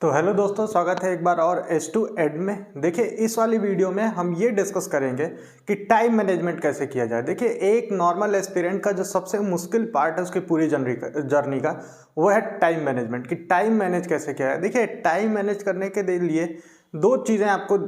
तो हेलो दोस्तों, स्वागत है एक बार और S2 एड में। देखिए, इस वाली वीडियो में हम ये डिस्कस करेंगे कि टाइम मैनेजमेंट कैसे किया जाए। देखिए, एक नॉर्मल एस्पिरेंट का जो सबसे मुश्किल पार्ट है उसकी पूरी जर्नी का वो है टाइम मैनेजमेंट, कि टाइम मैनेज कैसे किया जाए। देखिए, टाइम मैनेज करने के लिए दो चीज़ें आपको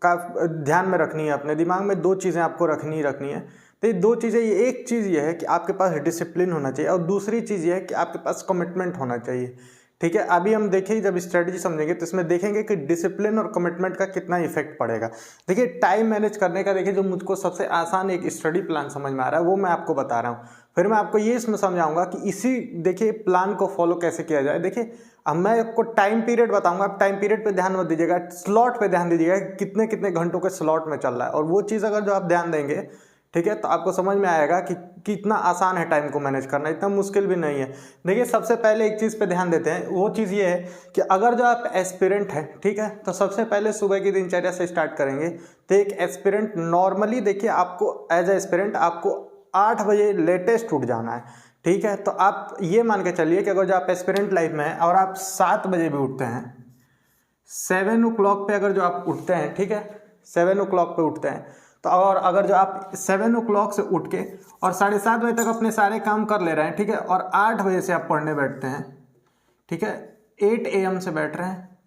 का ध्यान में रखनी है, अपने दिमाग में दो चीज़ें आपको रखनी है। तो ये दो चीज़ें, एक चीज़ ये है कि आपके पास डिसिप्लिन होना चाहिए और दूसरी चीज़ ये है कि आपके पास कमिटमेंट होना चाहिए। ठीक है, अभी हम देखिए जब स्ट्रेटजी समझेंगे तो इसमें देखेंगे कि डिसिप्लिन और कमिटमेंट का कितना इफेक्ट पड़ेगा। देखिए, टाइम मैनेज करने का देखिए जो मुझको सबसे आसान एक स्टडी प्लान समझ में आ रहा है वो मैं आपको बता रहा हूँ। फिर मैं आपको ये इसमें समझाऊंगा कि इसी देखिए प्लान को फॉलो कैसे किया जाए। देखिए, अब मैं आपको टाइम पीरियड बताऊंगा, आप टाइम पीरियड पे ध्यान मत दीजिएगा, स्लॉट पे ध्यान दीजिएगा, कितने कितने घंटों के स्लॉट में चल रहा है। और वो चीज़ अगर जो आप ध्यान देंगे, ठीक है, तो आपको समझ में आएगा कि कितना आसान है टाइम को मैनेज करना, इतना मुश्किल भी नहीं है। देखिए, सबसे पहले एक चीज़ पे ध्यान देते हैं, वो चीज़ ये है कि अगर जो आप एस्पिरेंट हैं, ठीक है, तो सबसे पहले सुबह की दिनचर्या से स्टार्ट करेंगे। तो एक एस्पिरेंट नॉर्मली देखिए आपको एज एस्पिरेंट आपको 8 बजे लेटेस्ट उठ जाना है। ठीक है, तो आप ये मान के चलिए कि अगर जो आप एस्पिरेंट लाइफ में हैं और आप 7 बजे भी उठते हैं, 7 o'clock पे अगर जो आप उठते हैं, ठीक है, 7 o'clock पे उठते हैं, तो और अगर जो आप 7 o'clock से उठ के और 7:30 बजे तक अपने सारे काम कर ले रहे हैं, ठीक है, और 8 बजे से आप पढ़ने बैठते हैं, ठीक है, 8 AM से बैठ रहे हैं,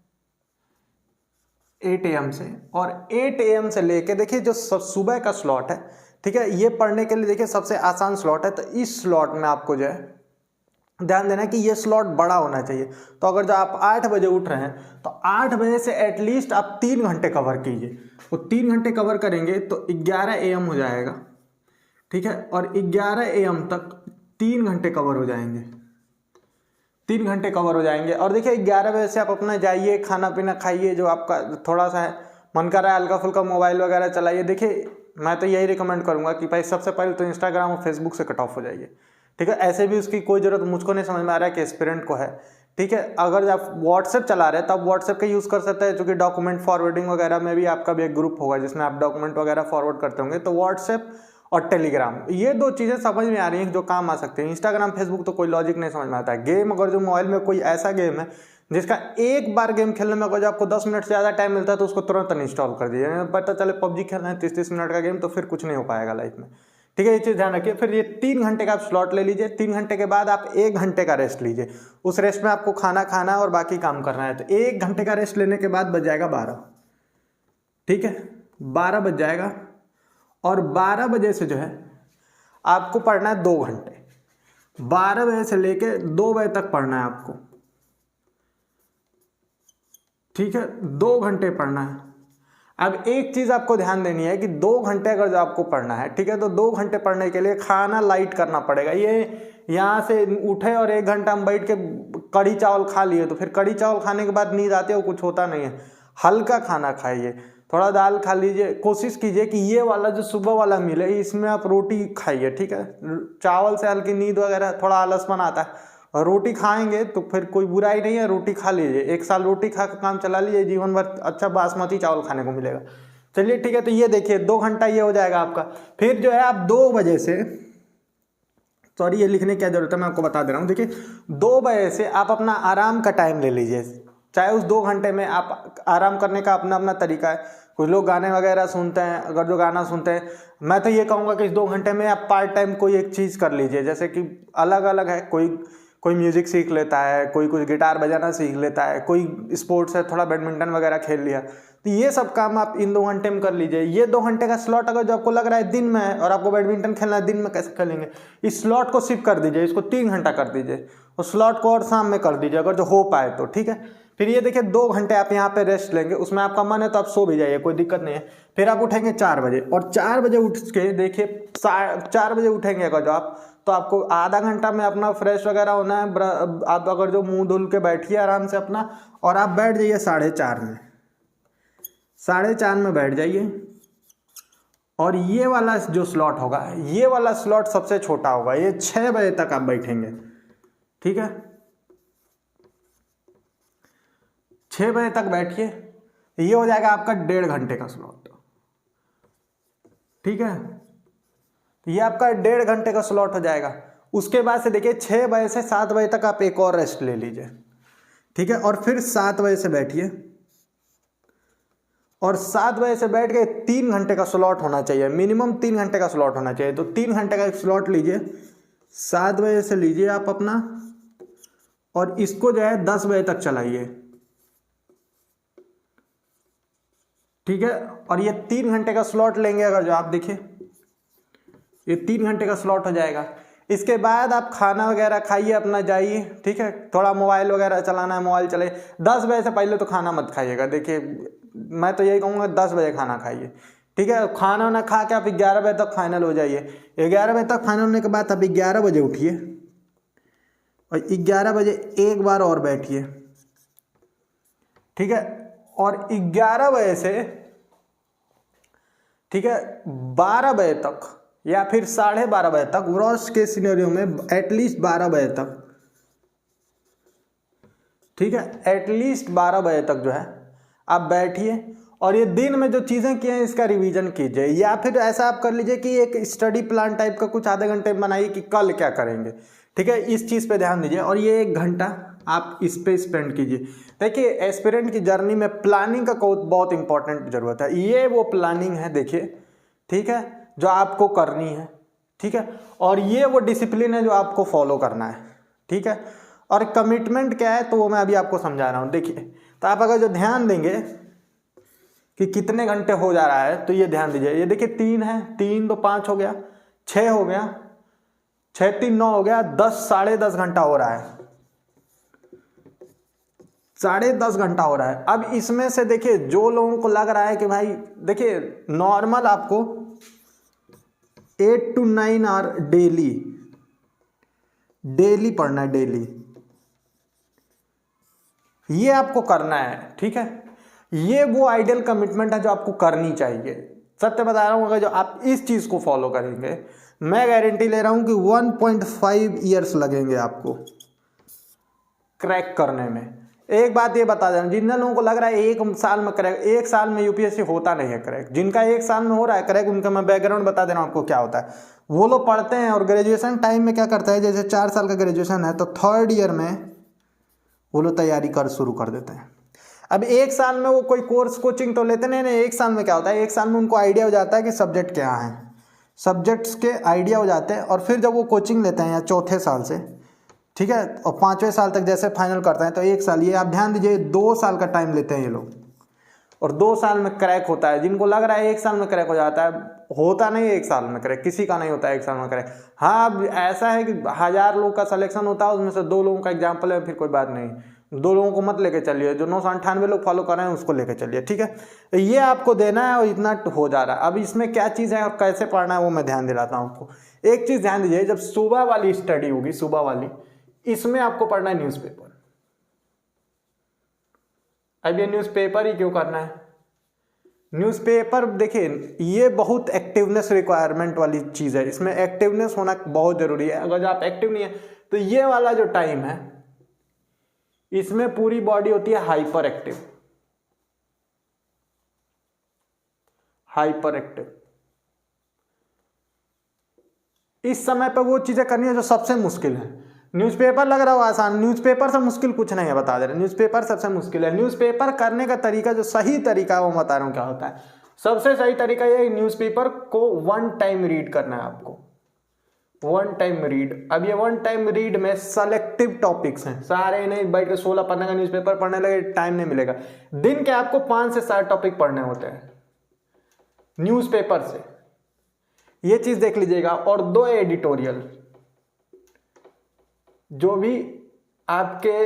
8 AM से, और 8 AM से लेके देखिए जो सुबह का स्लॉट है, ठीक है, ये पढ़ने के लिए देखिए सबसे आसान स्लॉट है। तो इस स्लॉट में आपको जो है ध्यान देना है कि ये स्लॉट बड़ा होना चाहिए। तो अगर जो आप 8 बजे उठ रहे हैं तो 8 बजे से एटलीस्ट आप 3 घंटे कवर कीजिए। वो 3 घंटे कवर करेंगे तो 11 AM हो जाएगा, ठीक है, और 11 AM तक 3 घंटे कवर हो जाएंगे, 3 घंटे कवर हो जाएंगे। और देखिए 11 बजे से आप अपना जाइए, खाना पीना खाइए, जो आपका थोड़ा सा है मन कर रहा है हल्का फुल्का मोबाइल वगैरह चलाइए। देखिए, मैं तो यही रिकमेंड करूंगा कि भाई सबसे पहले तो इंस्टाग्राम और फेसबुक से कट ऑफ हो जाइए। ठीक है, ऐसे भी उसकी कोई जरूरत मुझको नहीं समझ में आ रहा है कि एस्पिरेंट को है। ठीक है, अगर आप व्हाट्सएप चला रहे हैं तो आप व्हाट्सएप का यूज़ कर सकते हैं, क्योंकि डॉक्यूमेंट फॉरवर्डिंग वगैरह में भी आपका भी एक ग्रुप होगा जिसमें आप डॉक्यूमेंट वगैरह फॉरवर्ड करते होंगे। तो व्हाट्सएप और टेलीग्राम, ये दो चीज़ें समझ में आ रही हैं जो काम आ सकते हैं। इंस्टाग्राम फेसबुक तो कोई लॉजिक नहीं समझ में आता है। गेम, अगर जो मोबाइल में कोई ऐसा गेम है जिसका एक बार गेम खेलने में अगर जो आपको 10 मिनट से ज़्यादा टाइम मिलता है तो उसको तुरंत अनइंस्टॉल कर दीजिए। पता चले पबजी खेलना है 30-30 मिनट का गेम, तो फिर कुछ नहीं हो पाएगा लाइफ में। ठीक है, ये चीज़ ध्यान रखिए। फिर ये 3 घंटे का आप स्लॉट ले लीजिए। 3 घंटे के बाद आप 1 घंटे का रेस्ट लीजिए। उस रेस्ट में आपको खाना खाना और बाकी काम करना है। तो 1 घंटे का रेस्ट लेने के बाद बज जाएगा 12। ठीक है, 12 बज जाएगा, और 12 बजे से जो है आपको पढ़ना है 2 घंटे। 12 बजे से लेके 2 बजे तक पढ़ना है आपको। ठीक है, 2 घंटे पढ़ना है। अब एक चीज आपको ध्यान देनी है कि 2 घंटे अगर जो आपको पढ़ना है, ठीक है, तो 2 घंटे पढ़ने के लिए खाना लाइट करना पड़ेगा। ये यहाँ से उठे और 1 घंटा हम बैठ के कढ़ी चावल खा लिए तो फिर कढ़ी चावल खाने के बाद नींद आती है, वो कुछ होता नहीं है। हल्का खाना खाइए, थोड़ा दाल खा लीजिए। कोशिश कीजिए कि ये वाला जो सुबह वाला मील है इसमें आप रोटी खाइए। ठीक है, चावल से हल्की नींद वगैरह थोड़ा आलसपन आता है, और रोटी खाएंगे तो फिर कोई बुराई नहीं है, रोटी खा लीजिए। 1 साल रोटी खा के काम चला लीजिए, जीवन भर अच्छा बासमती चावल खाने को मिलेगा। चलिए ठीक है, तो ये देखिए 2 घंटा ये हो जाएगा आपका। फिर जो है आप 2 बजे से, सॉरी ये लिखने की क्या जरूरत है, मैं आपको बता दे रहा हूँ। देखिए 2 बजे से आप अपना आराम का टाइम ले लीजिए। चाहे उस 2 घंटे में आप आराम करने का अपना अपना तरीका है। कुछ लोग गाने वगैरह सुनते हैं, अगर जो गाना सुनते हैं, मैं तो ये कहूँगा कि इस 2 घंटे में आप पार्ट टाइम कोई एक चीज़ कर लीजिए। जैसे कि अलग अलग है, कोई म्यूजिक सीख लेता है, कोई कुछ गिटार बजाना सीख लेता है, कोई स्पोर्ट्स है, थोड़ा बैडमिंटन वगैरह खेल लिया। तो ये सब काम आप इन 2 घंटे में कर लीजिए। ये 2 घंटे का स्लॉट अगर जो आपको लग रहा है दिन में है और आपको बैडमिंटन खेलना है, दिन में कैसे खेलेंगे, इस स्लॉट को शिफ्ट कर दीजिए, इसको 3 घंटा कर दीजिए, उस स्लॉट को और शाम में कर दीजिए अगर जो हो पाए तो। ठीक है, फिर ये देखिए 2 घंटे आप यहाँ पे रेस्ट लेंगे, उसमें आपका मन है तो आप सो भी जाइए, कोई दिक्कत नहीं है। फिर आप उठेंगे 4 बजे, और 4 बजे उठ के देखिए 4 बजे उठेंगे अगर जो आप, तो आपको आधा घंटा में अपना फ्रेश वगैरह होना है। आप अगर जो मुंह धुल के बैठिए आराम से अपना, और आप बैठ जाइए 4:30 में, 4:30 में बैठ जाइए। और ये वाला जो स्लॉट होगा, ये वाला स्लॉट सबसे छोटा होगा, ये 6 बजे तक आप बैठेंगे। ठीक है, 6 बजे तक बैठिए, ये हो जाएगा आपका 1.5 घंटे का स्लॉट। ठीक है, ये आपका 1.5 घंटे का स्लॉट हो जाएगा। उसके बाद से देखिए 6 बजे से 7 बजे तक आप एक और रेस्ट ले लीजिए। ठीक है, और फिर 7 बजे से बैठिए, और 7 बजे से बैठ के 3 घंटे का स्लॉट होना चाहिए, मिनिमम 3 घंटे का स्लॉट होना चाहिए। तो 3 घंटे का एक स्लॉट लीजिए, 7 बजे से लीजिए आप अपना, और इसको जो है 10 बजे तक चलाइए। ठीक है, और ये 3 घंटे का स्लॉट लेंगे अगर, जो आप देखिए ये 3 घंटे का स्लॉट हो जाएगा। इसके बाद आप खाना वगैरह खाइए, अपना जाइए। ठीक है, थोड़ा मोबाइल वगैरह चलाना है, मोबाइल चले। 10 बजे से पहले तो खाना मत खाइएगा। देखिए मैं तो यही कहूँगा 10 बजे खाना खाइए। ठीक है, खाना वाना खा के आप 11 बजे तक फाइनल हो जाइए। 11 बजे तक फाइनल होने के बाद आप 11 बजे उठिए, और 11 बजे एक बार और बैठिए। ठीक है, और 11 बजे से, ठीक है, 12 बजे तक या फिर 12:30 बजे तक, वर्स्ट केस सिनेरियो में एटलीस्ट 12 बजे तक, ठीक है, एटलीस्ट 12 बजे तक जो है आप बैठिए, और ये दिन में जो चीज़ें किए हैं इसका रिवीजन कीजिए। या फिर ऐसा आप कर लीजिए कि एक स्टडी प्लान टाइप का कुछ आधे घंटे बनाइए कि कल क्या करेंगे। ठीक है, इस चीज़ पे ध्यान दीजिए, और ये 1 घंटा आप इस पे स्पेंड कीजिए। देखिए एस्पिरेंट की जर्नी में प्लानिंग का बहुत इंपॉर्टेंट जरूरत है। ये वो प्लानिंग है, देखिए, ठीक है, जो आपको करनी है। ठीक है, और ये वो डिसिप्लिन है जो आपको फॉलो करना है। ठीक है, और कमिटमेंट क्या है तो वो मैं अभी आपको समझा रहा हूँ। देखिए, तो आप अगर जो ध्यान देंगे कि कितने घंटे हो जा रहा है, तो ये ध्यान दीजिए। ये देखिए 3 है, 3 तो 5 हो गया, 6 हो गया, 6 3 9 हो गया, 10 10.5 घंटा हो रहा है, 10.5 घंटा हो रहा है। अब इसमें से देखिए जो लोगों को लग रहा है कि भाई, देखिए नॉर्मल आपको 8 to 9 आवर डेली पढ़ना है, डेली ये आपको करना है। ठीक है, ये वो आइडियल कमिटमेंट है जो आपको करनी चाहिए। सत्य बता रहा हूं, अगर जो आप इस चीज को फॉलो करेंगे, मैं गारंटी ले रहा हूं कि 1.5 ईयर्स लगेंगे आपको क्रैक करने में। एक बात ये बता दें, जिन लोगों को लग रहा है 1 साल में क्रैक, 1 साल में यूपीएससी होता नहीं है क्रैक, जिनका 1 साल में हो रहा है क्रैक, उनका मैं बैकग्राउंड बता दे रहा हूं आपको क्या होता है। वो लोग पढ़ते हैं और ग्रेजुएशन टाइम में क्या करता है, जैसे 4 साल का ग्रेजुएशन है तो 3rd ईयर में वो लोग तैयारी शुरू कर देते हैं। अब 1 साल में वो कोई कोर्स कोचिंग तो लेते नहीं। 1 साल में क्या होता है, 1 साल में उनको आइडिया हो जाता है कि सब्जेक्ट क्या है, सब्जेक्ट्स के आइडिया हो जाते हैं, और फिर जब वो कोचिंग लेते हैं या 4थे साल से, ठीक है, और 5वें साल तक जैसे फाइनल करते हैं, तो 1 साल, ये आप ध्यान दीजिए 2 साल का टाइम लेते हैं ये लोग, और 2 साल में क्रैक होता है। जिनको लग रहा है 1 साल में क्रैक हो जाता है, होता नहीं है 1 साल में क्रैक, किसी का नहीं होता है 1 साल में क्रैक। हाँ, अब ऐसा है कि 1000 लोग का सिलेक्शन होता है, उसमें से 2 लोगों का एग्जाम्पल है, फिर कोई बात नहीं, 2 लोगों को मत लेके चलिए, जो 998 लोग फॉलो कर रहे हैं उसको लेके चलिए। ठीक है, ये आपको देना है, और इतना हो जा रहा है। अब इसमें क्या चीज़ है और कैसे पढ़ना है वो मैं ध्यान दिलाता हूँ आपको। एक चीज़ ध्यान दीजिए, जब सुबह वाली स्टडी होगी, सुबह वाली, इसमें आपको पढ़ना है न्यूज़पेपर। अब ये न्यूज़पेपर ही क्यों करना है, न्यूज़पेपर देखिए ये बहुत एक्टिवनेस रिक्वायरमेंट वाली चीज़ है, इसमें एक्टिवनेस होना बहुत ज़रूरी है। अगर आप एक्टिव नहीं है तो ये वाला जो टाइम है, इसमें पूरी बॉडी होती है हाइपर एक्टिव। इस समय पर वो चीज़ें करनी है जो सबसे मुश्किल है। न्यूज़पेपर लग रहा हो आसान, न्यूज़पेपर से मुश्किल कुछ नहीं है, बता दे रहे, न्यूज़पेपर सबसे मुश्किल है। न्यूज़पेपर करने का तरीका, जो सही तरीका है वो बता रहा हूँ क्या होता है। सबसे सही तरीका ये, न्यूज़पेपर को 1 टाइम रीड करना है आपको, 1 टाइम रीड। अब ये 1 टाइम रीड में सेलेक्टिव टॉपिक्स हैं, सारे नहीं बैठ के 16 पन्ने का न्यूज़पेपर पढ़ने लगे, टाइम नहीं मिलेगा। दिन के आपको 5 से 7 टॉपिक पढ़ने होते हैं न्यूज़पेपर से, ये चीज़ देख लीजिएगा। और 2 एडिटोरियल जो भी आपके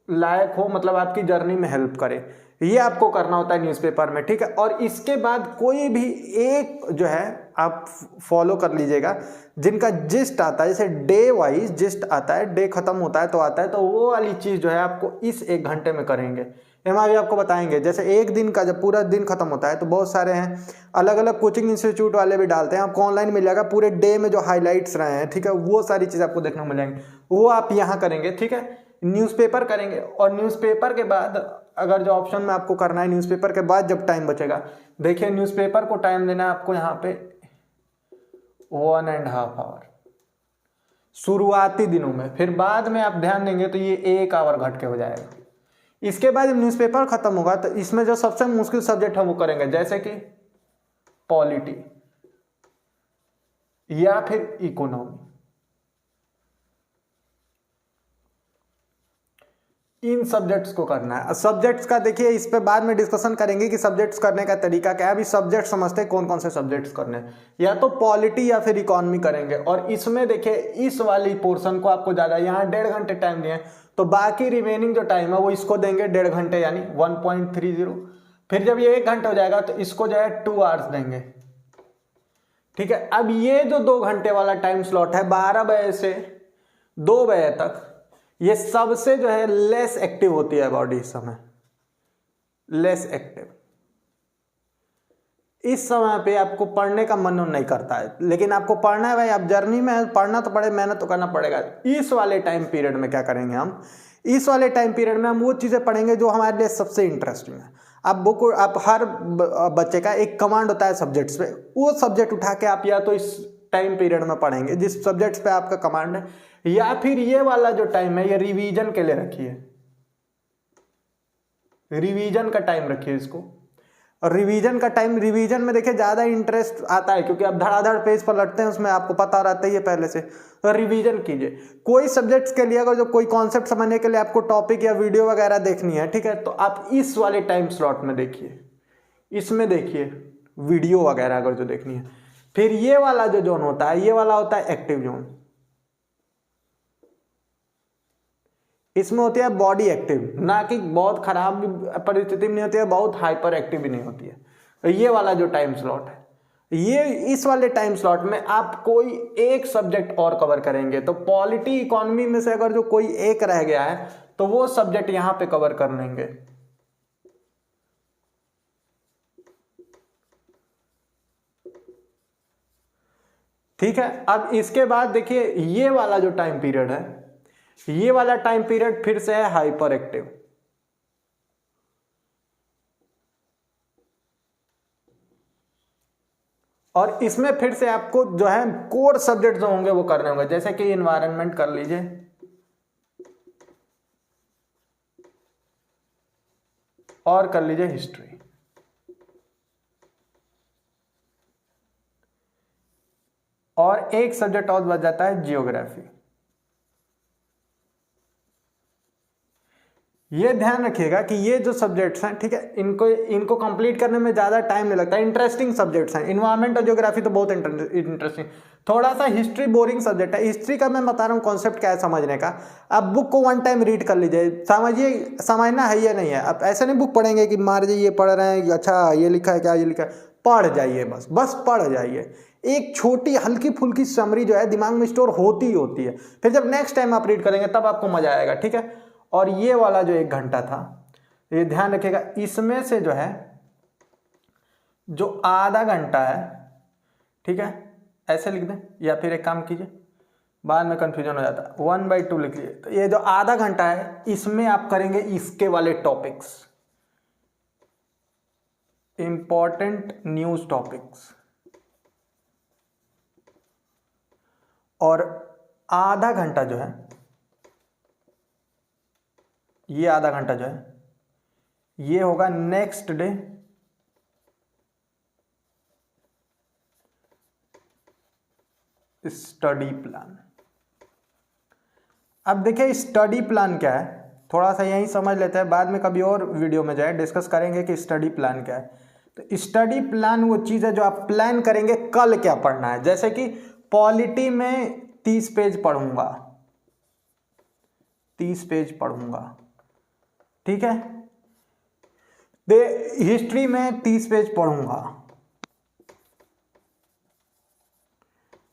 लायक हो, मतलब आपकी जर्नी में हेल्प करे, ये आपको करना होता है न्यूज़पेपर में। ठीक है, और इसके बाद कोई भी एक जो है आप फॉलो कर लीजिएगा जिनका जिस्ट आता है, जैसे डे वाइज जिस्ट आता है, डे खत्म होता है तो आता है, तो वो वाली चीज़ जो है आपको इस 1 घंटे में करेंगे। हम अभी आपको बताएंगे, जैसे एक दिन का जब पूरा दिन खत्म होता है तो बहुत सारे हैं, अलग अलग कोचिंग इंस्टीट्यूट वाले भी डालते हैं, आपको ऑनलाइन मिल जाएगा, पूरे डे में जो हाईलाइट्स रहे हैं, ठीक है, वो सारी चीज़ आपको देखने को मिलेंगे, वो आप यहाँ करेंगे। ठीक है, न्यूज़पेपर करेंगे, और न्यूज़पेपर के बाद अगर जो ऑप्शन में आपको करना है, न्यूज़पेपर के बाद जब टाइम बचेगा, देखिए न्यूज़पेपर को टाइम देना है आपको यहाँ पे 1.5 आवर शुरुआती दिनों में, फिर बाद में आप ध्यान देंगे तो ये 1 आवर घट के हो जाएगा। इसके बाद जब न्यूज़पेपर खत्म होगा तो इसमें जो सबसे मुश्किल सब्जेक्ट है वो करेंगे, जैसे कि पॉलिटी या फिर इकोनॉमी। इन सब्जेक्ट्स को करना है। सब्जेक्ट्स का देखिए इस पे बाद में डिस्कशन करेंगे कि सब्जेक्ट्स करने का तरीका क्या है। अभी सब्जेक्ट समझते हैं कौन कौन से सब्जेक्ट्स करने हैं, या तो पॉलिटी या फिर इकोनॉमी करेंगे। और इसमें देखिए इस वाली पोर्शन को आपको ज़्यादा, यहाँ 1.5 घंटे टाइम दिए तो बाकी रिमेनिंग जो टाइम है वो इसको देंगे 1.5 घंटे यानी 1.30। फिर जब ये 1 घंटा हो जाएगा तो इसको जो है 2 आवर्स देंगे, ठीक है। अब ये जो 2 घंटे वाला टाइम स्लॉट है 12 बजे से 2 बजे तक, ये सबसे जो है लेस एक्टिव होती है बॉडी इस समय, लेस एक्टिव। इस समय पे आपको पढ़ने का मन नहीं करता है, लेकिन आपको पढ़ना है भाई, आप जर्नी में पढ़ना तो पड़े, मेहनत तो करना पड़ेगा। इस वाले टाइम पीरियड में क्या करेंगे हम, इस वाले टाइम पीरियड में हम वो चीज़ें पढ़ेंगे जो हमारे लिए सबसे इंटरेस्टिंग है। आप हर बच्चे का एक कमांड होता है सब्जेक्ट्स पे, वो सब्जेक्ट उठा के आप या तो इस टाइम पीरियड में पढ़ेंगे जिस सब्जेक्ट्स पे आपका कमांड है, या फिर ये वाला जो टाइम है ये रिवीजन के लिए रखिए, रिवीजन का टाइम रखिए इसको। और रिवीजन का टाइम, रिवीजन में देखिए ज़्यादा इंटरेस्ट आता है क्योंकि आप धड़ाधड़ पेज पर लड़ते हैं, उसमें आपको पता रहता ही है पहले से, तो रिवीजन कीजिए। कोई सब्जेक्ट्स के लिए अगर जो कोई कॉन्सेप्ट समझने के लिए आपको टॉपिक या वीडियो वगैरह देखनी है, ठीक है, तो आप इस वाले टाइम स्लॉट में देखिए, इसमें देखिए वीडियो वगैरह अगर जो देखनी है। फिर ये वाला जो जोन होता है, ये वाला होता है एक्टिव जोन। इसमें होती है बॉडी एक्टिव, ना कि बहुत खराब परिस्थिति में नहीं होती है, बहुत हाइपर एक्टिव भी नहीं होती है। तो ये वाला जो टाइम स्लॉट है, ये इस वाले टाइम स्लॉट में आप कोई एक सब्जेक्ट और कवर करेंगे। तो पॉलिटी इकोनॉमी में से अगर जो कोई एक रह गया है तो वो सब्जेक्ट यहां पे कवर कर लेंगे। ठीक है। अब इसके बाद देखिए ये वाला जो टाइम पीरियड है, ये वाला टाइम पीरियड फिर से है हाइपर एक्टिव। और इसमें फिर से आपको जो है कोर सब्जेक्ट जो होंगे वो करने होंगे, जैसे कि एनवायरनमेंट कर लीजिए, और कर लीजिए हिस्ट्री। और एक सब्जेक्ट और बच जाता है जियोग्राफी। ये ध्यान रखिएगा कि ये जो सब्जेक्ट्स हैं, ठीक है, इनको कंप्लीट करने में ज़्यादा टाइम नहीं लगता है। इंटरेस्टिंग सब्जेक्ट्स हैं, इन्वायरमेंट और ज्योग्राफी तो बहुत इंटरेस्टिंग। थोड़ा सा हिस्ट्री बोरिंग सब्जेक्ट है। हिस्ट्री का मैं बता रहा हूँ कॉन्सेप्ट क्या है समझने का। आप बुक को 1 टाइम रीड कर लीजिए, समझिए समझना है या नहीं है। आप ऐसे नहीं बुक पढ़ेंगे कि मार जी ये पढ़ रहे हैं, अच्छा ये लिखा है क्या, ये लिखा है, पढ़ जाइए, बस पढ़ जाइए। एक छोटी हल्की फुल्की समरी जो है दिमाग में स्टोर होती ही होती है। फिर जब नेक्स्ट टाइम आप रीड करेंगे तब आपको मजा आएगा, ठीक है। और ये वाला जो 1 घंटा था, ये ध्यान रखिएगा, इसमें से जो है जो आधा घंटा है, ठीक है, ऐसे लिख दें, या फिर एक काम कीजिए, बाद में कंफ्यूजन हो जाता है, 1/2 लिख लीजिए। तो ये जो आधा घंटा है इसमें आप करेंगे इसके वाले टॉपिक्स, इंपॉर्टेंट न्यूज टॉपिक्स। और आधा घंटा जो है, ये आधा घंटा जो है ये होगा नेक्स्ट डे स्टडी प्लान। अब देखिए स्टडी प्लान क्या है, थोड़ा सा यही समझ लेते हैं, बाद में कभी और वीडियो में जाए डिस्कस करेंगे कि स्टडी प्लान क्या है। तो स्टडी प्लान वो चीज़ है जो आप प्लान करेंगे कल क्या पढ़ना है। जैसे कि पॉलिटी में 30 पेज पढ़ूंगा, 30 पेज पढ़ूंगा, ठीक है। हिस्ट्री में 30 पेज पढ़ूंगा,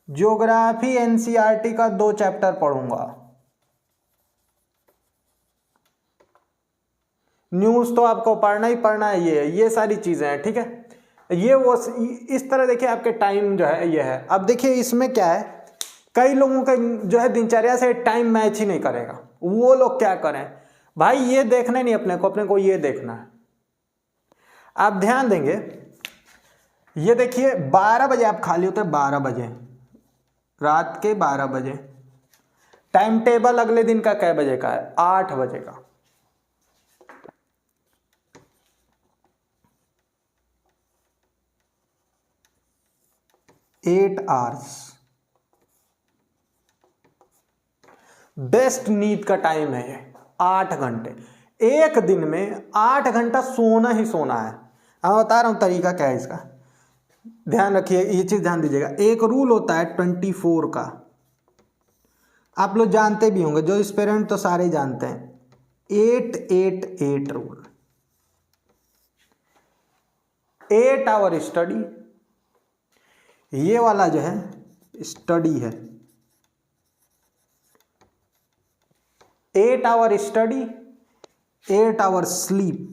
ज्योग्राफी एनसीईआरटी का 2 चैप्टर पढ़ूंगा, न्यूज तो आपको पढ़ना ही पढ़ना है, ये सारी चीजें हैं, ठीक है। ये वो इस तरह देखिए आपके टाइम जो है ये है। अब देखिए इसमें क्या है, कई लोगों का जो है दिनचर्या से टाइम मैच ही नहीं करेगा। वो लोग क्या करें भाई, ये देखना नहीं अपने को ये देखना है। आप ध्यान देंगे, ये देखिए 12 बजे आप खाली होते हैं, 12 बजे रात के 12 बजे। टाइम टेबल अगले दिन का कै बजे का है, 8 बजे का। 8 आवर्स बेस्ट नींद का टाइम है ये, 8 घंटे। एक दिन में 8 घंटा सोना ही सोना है। मैं बता रहा हूं तरीका क्या है इसका, ध्यान रखिए, ये चीज ध्यान दीजिएगा। एक रूल होता है 24 का, आप लोग जानते भी होंगे, जो एस्पिरेंट तो सारे जानते हैं, 8-8-8 रूल। 8 आवर स्टडी, ये वाला जो है स्टडी है, 8 hour study, 8 hour sleep,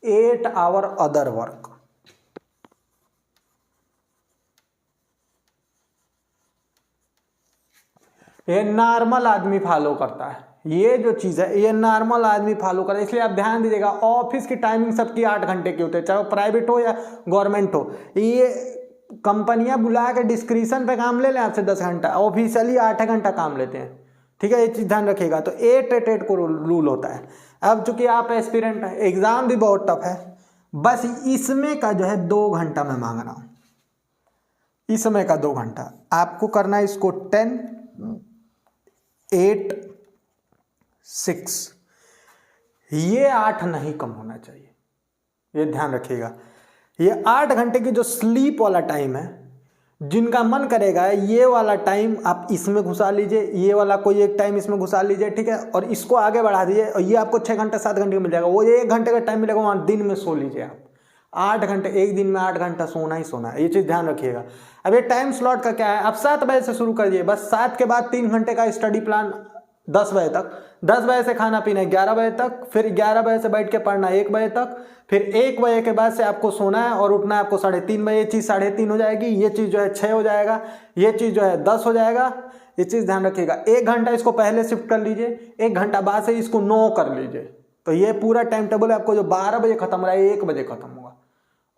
8 hour other work. ये नॉर्मल आदमी फॉलो करता है, ये जो चीज है ये नॉर्मल आदमी फॉलो करता है। इसलिए आप ध्यान दीजिएगा, ऑफिस की टाइमिंग सबकी 8 घंटे की होती है, चाहे वो प्राइवेट हो या गवर्नमेंट हो। ये कंपनियां बुला के डिस्क्रिप्शन पे काम ले लें आपसे 10 घंटा, ऑफिशियली 8 घंटा काम लेते हैं, ठीक है, ये चीज ध्यान रखिएगा। तो 8-8-8 को रूल होता है। अब चूंकि आप एस्पिरेंट हैं, एग्जाम भी बहुत टफ है, बस इसमें का जो है 2 घंटा मैं मांग रहा हूं, इसमें का 2 घंटा आपको करना है। इसको 10, 8, 6, ये 8 नहीं कम होना चाहिए, ये ध्यान रखिएगा। ये 8 घंटे की जो स्लीप वाला टाइम है, जिनका मन करेगा ये वाला टाइम आप इसमें घुसा लीजिए, ये वाला कोई एक टाइम इसमें घुसा लीजिए, ठीक है, और इसको आगे बढ़ा दीजिए, और ये आपको 6 घंटे 7 घंटे मिल जाएगा। वो 1 घंटे का टाइम मिलेगा, वहां दिन में सो लीजिए आप। 8 घंटे, एक दिन में 8 घंटा सोना ही सोना है, ये चीज ध्यान रखिएगा। अब ये टाइम स्लॉट का क्या है, आप 7 बजे से शुरू करिए, बस 7 के बाद 3 घंटे का स्टडी प्लान 10 बजे तक, 10 बजे से खाना पीना 11 बजे तक, फिर 11 बजे से बैठ के पढ़ना 1 बजे तक, फिर 1 बजे के बाद से आपको सोना है और उठना है आपको 3:30 बजे। ये चीज़ 3:30 हो जाएगी, ये चीज़ जो है 6 हो जाएगा, ये चीज़ जो है 10 हो जाएगा। ये चीज़ ध्यान रखिएगा। 1 घंटा इसको पहले शिफ्ट कर लीजिए, 1 घंटा बाद से इसको 9 कर लीजिए। तो ये पूरा टाइम टेबल है आपको, जो 12 बजे खत्म हो रहा है 1 बजे खत्म होगा,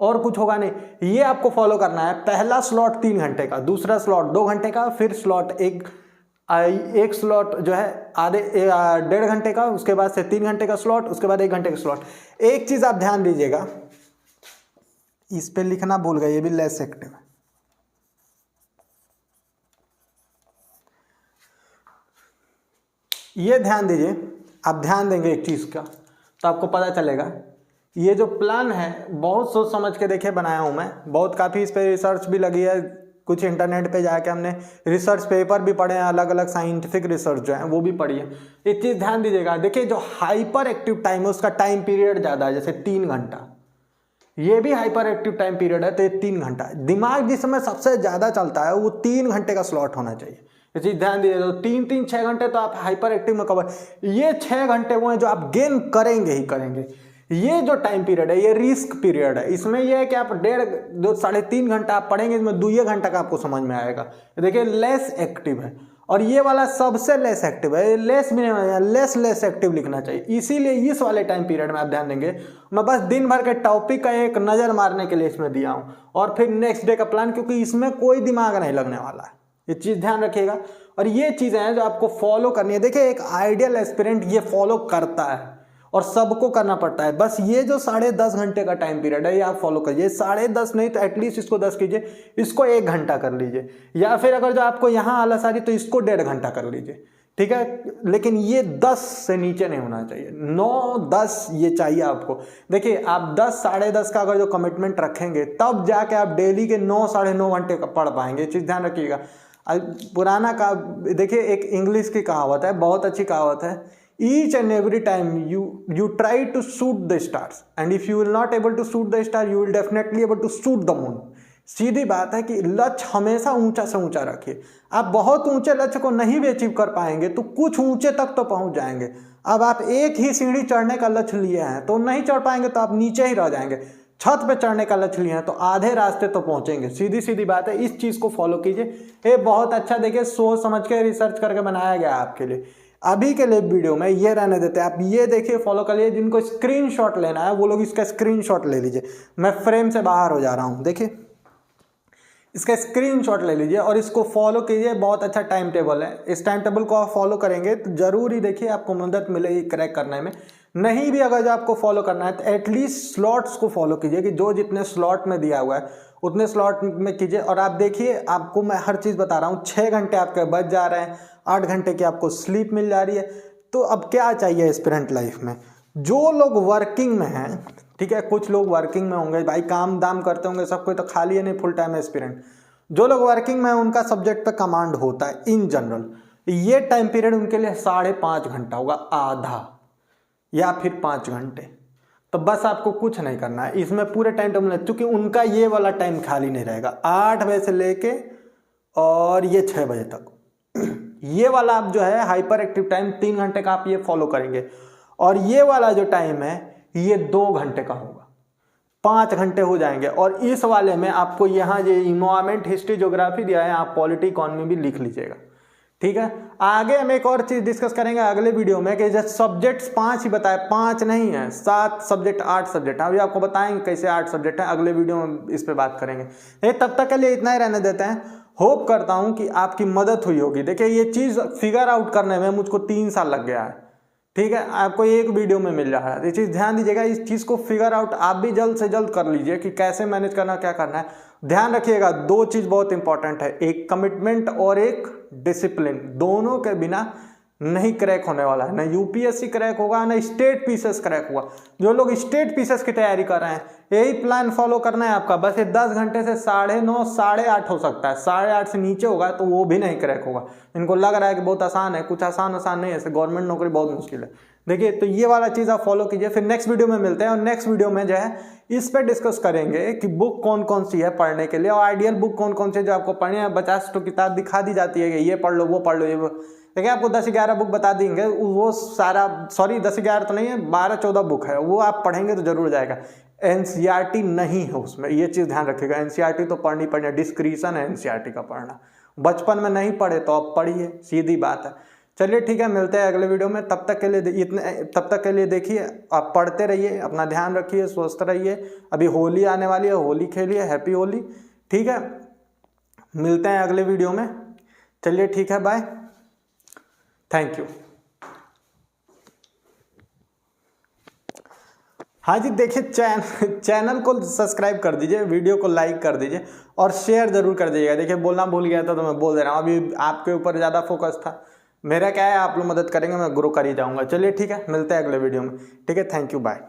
और कुछ होगा नहीं। ये आपको फॉलो करना है। पहला स्लॉट 3 घंटे का, दूसरा स्लॉट 2 घंटे का, फिर स्लॉट एक स्लॉट जो है 1.5 घंटे का, उसके बाद से 3 घंटे का स्लॉट, उसके बाद 1 घंटे का स्लॉट। एक चीज आप ध्यान दीजिएगा, इस पे लिखना भूल गए, ये भी लेस एक्टिव है। ये ध्यान दीजिए, आप ध्यान देंगे एक चीज का तो आपको पता चलेगा। ये जो प्लान है बहुत सोच समझ के देखे बनाया हूं मैं, बहुत काफी इस पे रिसर्च भी लगी है, कुछ इंटरनेट पे जाके हमने रिसर्च पेपर भी पढ़े हैं, अलग अलग साइंटिफिक रिसर्च जो है वो भी पढ़ी है। एक चीज ध्यान दीजिएगा, देखिए जो हाइपर एक्टिव टाइम है उसका टाइम पीरियड ज्यादा है, जैसे 3 घंटा, ये भी हाइपर एक्टिव टाइम पीरियड है, तो ये 3 घंटा। दिमाग जिस समय सबसे ज्यादा चलता है वो 3 घंटे का स्लॉट होना चाहिए, ये चीज ध्यान दीजिए। तो 3-3-6 घंटे तो आप हाइपर एक्टिव में कवर, ये 6 घंटे वो है जो आप गेन करेंगे ही करेंगे। ये जो टाइम पीरियड है ये रिस्क पीरियड है, इसमें ये है कि आप 3.5 घंटा आप पढ़ेंगे, इसमें 2 घंटा का आपको समझ में आएगा। देखिए लेस एक्टिव है, और ये वाला सबसे लेस एक्टिव है, लेस भी नहीं, लेस एक्टिव लिखना चाहिए। इसीलिए इस वाले टाइम पीरियड में आप ध्यान देंगे, मैं बस दिन भर के टॉपिक का एक नजर मारने के लिए इसमें दिया हूँ, और फिर नेक्स्ट डे का प्लान, क्योंकि इसमें कोई दिमाग नहीं लगने वाला है, ये चीज ध्यान रखिएगा। और ये चीजें हैं जो आपको फॉलो करनी है। देखिए एक आइडियल एस्पिरेंट ये फॉलो करता है, और सबको करना पड़ता है। बस ये जो 10.5 घंटे का टाइम पीरियड है ये आप फॉलो करिए, 10.5 नहीं तो एटलीस्ट इसको 10 कीजिए, इसको 1 घंटा कर लीजिए, या फिर अगर जो आपको यहाँ आलस आ रही तो इसको 1.5 घंटा कर लीजिए, ठीक है। लेकिन ये 10 से नीचे नहीं होना चाहिए, 9-10 ये चाहिए आपको। देखिए आप 10 10.5 का अगर जो कमिटमेंट रखेंगे तब जाके आप डेली के 9 9.5 घंटे का पढ़ पाएंगे, चीज़ ध्यान रखिएगा। पुराना का देखिए एक इंग्लिश की कहावत है, बहुत अच्छी कहावत है, each and every time you try to shoot the stars and if you will not able to shoot the star you will definitely able to shoot the moon। सीधी बात है कि लक्ष्य हमेशा ऊंचा से ऊंचा रखिए। आप बहुत ऊंचे लक्ष्य को नहीं भी अचीव कर पाएंगे तो कुछ ऊंचे तक तो पहुंच जाएंगे। अब आप एक ही सीढ़ी चढ़ने का लक्ष्य लिए हैं तो नहीं चढ़ पाएंगे, तो आप नीचे ही रह जाएंगे। छत पे चढ़ने का लक्ष्य लिए हैं तो आधे रास्ते तो पहुंचेंगे, सीधी सीधी बात है। इस चीज को फॉलो कीजिए, ये बहुत अच्छा देखिए सोच समझ के रिसर्च करके बनाया गया है आपके लिए। अभी के लिए वीडियो में ये रहने देते हैं, आप ये देखिए फॉलो कर लीजिए। जिनको स्क्रीनशॉट लेना है वो लोग इसका स्क्रीनशॉट ले लीजिए। मैं फ्रेम से बाहर हो जा रहा हूँ, देखिए इसका स्क्रीनशॉट ले लीजिए और इसको फॉलो कीजिए। बहुत अच्छा टाइम टेबल है, इस टाइम टेबल को आप फॉलो करेंगे तो जरूर ही देखिए आपको मदद मिलेगी क्रैक करने में। नहीं भी अगर जो आपको फॉलो करना है तो एटलीस्ट स्लॉट्स को फॉलो कीजिए कि जो जितने स्लॉट में दिया हुआ है उतने स्लॉट में कीजिए। और आप देखिए, आपको मैं हर चीज़ बता रहा हूँ, 6 घंटे आपके बच जा रहे हैं, 8 घंटे की आपको स्लीप मिल जा रही है। तो अब क्या चाहिए एस्पिरेंट लाइफ में? जो लोग वर्किंग में हैं, ठीक है, कुछ लोग वर्किंग में होंगे भाई, काम दाम करते होंगे, सब कोई तो खाली है नहीं, फुल टाइम एस्पिरेंट। जो लोग वर्किंग में हैं उनका सब्जेक्ट पे कमांड होता है इन जनरल, ये टाइम पीरियड उनके लिए 5.5 घंटा होगा, आधा या फिर 5 घंटे। तो बस आपको कुछ नहीं करना है इसमें, पूरे टाइम टेबल में, क्योंकि उनका ये वाला टाइम खाली नहीं रहेगा, 8 बजे से लेके और ये 6 बजे तक। ये वाला आप जो है हाइपर एक्टिव टाइम 3 घंटे का आप ये फॉलो करेंगे, और ये वाला जो टाइम है ये 2 घंटे का होगा, 5 घंटे हो जाएंगे। और इस वाले में आपको यहाँ ये इन्वायरमेंट, हिस्ट्री, ज्योग्राफी दिया है, आप पॉलिटी, इकोनॉमी भी लिख लीजिएगा, ठीक है। आगे हम एक और चीज डिस्कस करेंगे अगले वीडियो में कि जैसे सब्जेक्ट्स 5 ही बताए, 5 नहीं है, 7 सब्जेक्ट, 8 सब्जेक्ट। अभी आपको बताएंगे कैसे 8 सब्जेक्ट है, अगले वीडियो में इस पे बात करेंगे। तब तक के लिए इतना ही रहने देते हैं। होप करता हूं कि आपकी मदद हुई होगी। देखिए, ये चीज फिगर आउट करने में मुझको 3 साल लग गया है, ठीक है, आपको एक वीडियो में मिल रहा है। ये चीज ध्यान दीजिएगा, इस चीज को फिगर आउट आप भी जल्द से जल्द कर लीजिए कि कैसे मैनेज करना, क्या करना है। ध्यान रखिएगा, 2 चीज बहुत इंपॉर्टेंट है, एक कमिटमेंट और एक डिसिप्लिन। दोनों के बिना नहीं क्रैक होने वाला है, ना यूपीएससी क्रैक होगा, ना स्टेट पीसेस क्रैक होगा। जो लोग स्टेट पीसेस की तैयारी कर रहे हैं, यही प्लान फॉलो करना है आपका। बस ये 10 घंटे से 9:30, 8:30 हो सकता है, 8:30 से नीचे होगा तो वो भी नहीं क्रैक होगा। इनको लग रहा है कि बहुत आसान है, कुछ आसान नहीं है, गवर्नमेंट नौकरी बहुत मुश्किल है। देखिए, तो ये वाला चीज आप फॉलो कीजिए। फिर नेक्स्ट वीडियो में मिलते हैं, और नेक्स्ट वीडियो में जो है इस पे डिस्कस करेंगे कि बुक कौन कौन सी है पढ़ने के लिए, और आइडियल बुक कौन कौन सी है जो आपको पढ़नी है। 50 तो किताब दिखा दी जाती है कि ये पढ़ लो, वो पढ़ लो, ये देखिए, आपको 10-11 बुक बता देंगे, वो सारा, सॉरी 10-11 तो नहीं है, 12-14 बुक है, वो आप पढ़ेंगे तो जरूर जाएगा। एनसीईआरटी नहीं है उसमें, ये चीज ध्यान रखिएगा। एनसीईआरटी तो पढ़नी पड़नी, डिस्क्रिप्शन है एनसीईआरटी का पढ़ना। बचपन में नहीं पढ़े तो अब पढ़िए, सीधी बात है। चलिए ठीक है, मिलते हैं अगले वीडियो में। तब तक के लिए देखिए, आप पढ़ते रहिए, अपना ध्यान रखिए, स्वस्थ रहिए। अभी होली आने वाली है, होली खेलिए, हैप्पी होली, ठीक है। मिलते हैं अगले वीडियो में। चलिए ठीक है, बाय, थैंक यू। हाँ जी, देखिए, चैनल को सब्सक्राइब कर दीजिए, वीडियो को लाइक कर दीजिए और शेयर जरूर कर दीजिएगा। देखिए, बोलना भूल गया था तो मैं बोल दे रहा हूँ, अभी आपके ऊपर ज़्यादा फोकस था। मेरा क्या है, आप लोग मदद करेंगे, मैं ग्रो कर ही जाऊँगा। चलिए ठीक है, मिलते हैं अगले वीडियो में, ठीक है, थैंक यू, बाय।